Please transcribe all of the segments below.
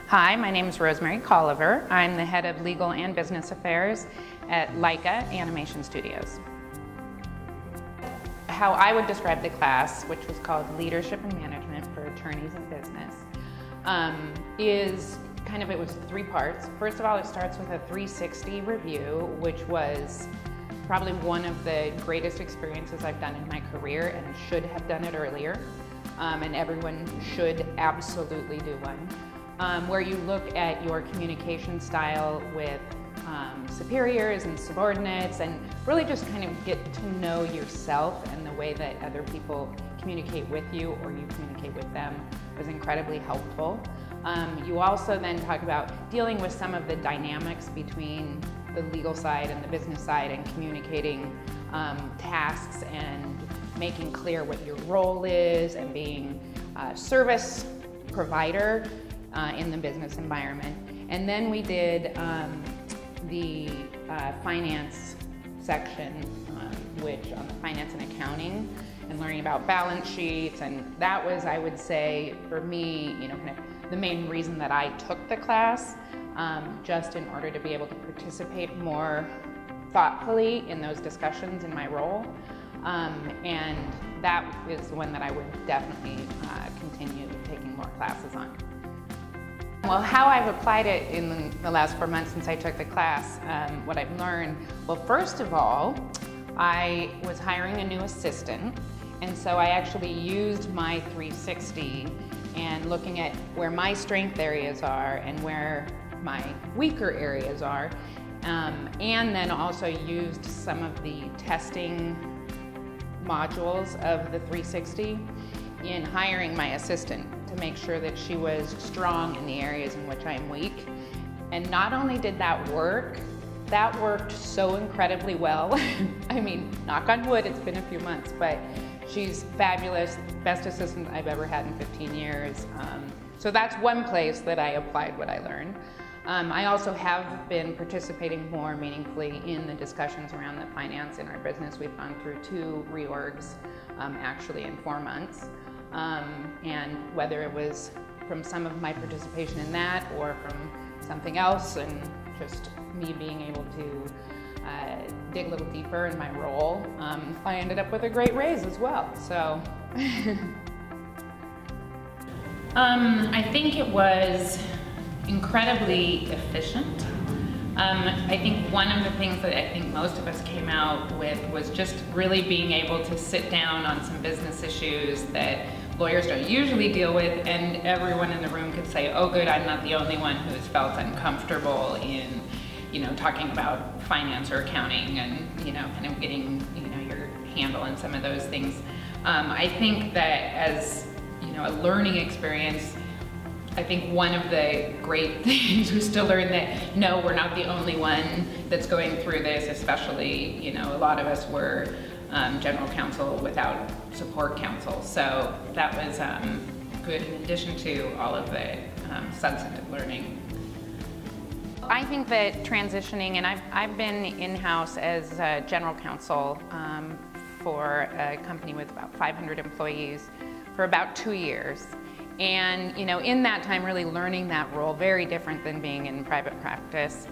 Hi, my name is Rosemary Colliver. I'm the head of legal and business affairs at Leica Animation Studios. How I would describe the class, which was called Leadership and Management for Attorneys in Business, it was 3 parts. First of all, it starts with a 360 review, which was probably one of the greatest experiences I've done in my career and should have done it earlier. And everyone should absolutely do one, where you look at your communication style with superiors and subordinates and really just kind of get to know yourself and the way that other people communicate with you or you communicate with them was incredibly helpful. You also then talk about dealing with some of the dynamics between the legal side and the business side and communicating tasks and making clear what your role is and being a service provider in the business environment. And then we did the finance section, which on the finance and accounting and learning about balance sheets. And that was, I would say, for me, kind of the main reason that I took the class, just in order to be able to participate more thoughtfully in those discussions in my role. And that is the one that I would definitely continue taking more classes on. Well, how I've applied it in the last 4 months since I took the class, what I've learned, well, first of all, I was hiring a new assistant, and so I actually used my 360 and looking at where my strength areas are and where my weaker areas are, and then also used some of the testing modules of the 360 in hiring my assistant to make sure that she was strong in the areas in which I am weak. And not only did that work, that worked so incredibly well. I mean, knock on wood, it's been a few months, but she's fabulous, best assistant I've ever had in 15 years. So that's one place that I applied what I learned. I also have been participating more meaningfully in the discussions around the finance in our business. We've gone through 2 reorgs, actually in 4 months. And whether it was from some of my participation in that or from something else and just me being able to dig a little deeper in my role, I ended up with a great raise as well, so. I think it was incredibly efficient. I think one of the things that I think most of us came out with was just really being able to sit down on some business issues that lawyers don't usually deal with, and everyone in the room could say, oh good, I'm not the only one who's felt uncomfortable in talking about finance or accounting and kind of getting your handle on some of those things. I think that as a learning experience, I think one of the great things was to learn that no, we're not the only one that's going through this, especially, a lot of us were general counsel without support counsel. So that was good in addition to all of the substantive learning. I think that transitioning, and I've been in-house as general counsel for a company with about 500 employees for about 2 years. And in that time, really learning that role, very different than being in private practice.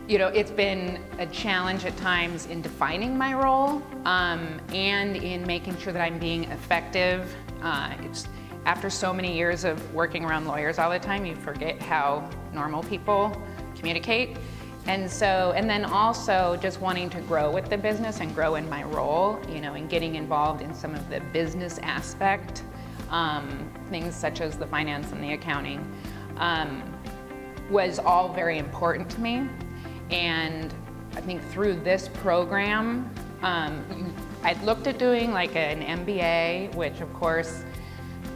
It's been a challenge at times in defining my role and in making sure that I'm being effective. After so many years of working around lawyers all the time, you forget how normal people communicate. And then also just wanting to grow with the business and grow in my role, and getting involved in some of the business aspect, things such as the finance and the accounting, was all very important to me. And I think through this program, I'd looked at doing like an MBA, which of course,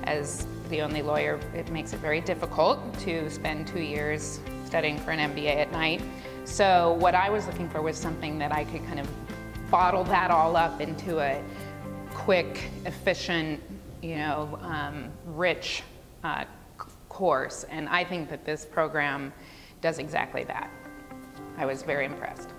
as the only lawyer, it makes it very difficult to spend 2 years studying for an MBA at night. So what I was looking for was something that I could kind of bottle that all up into a quick, efficient, rich course. And I think that this program does exactly that. I was very impressed.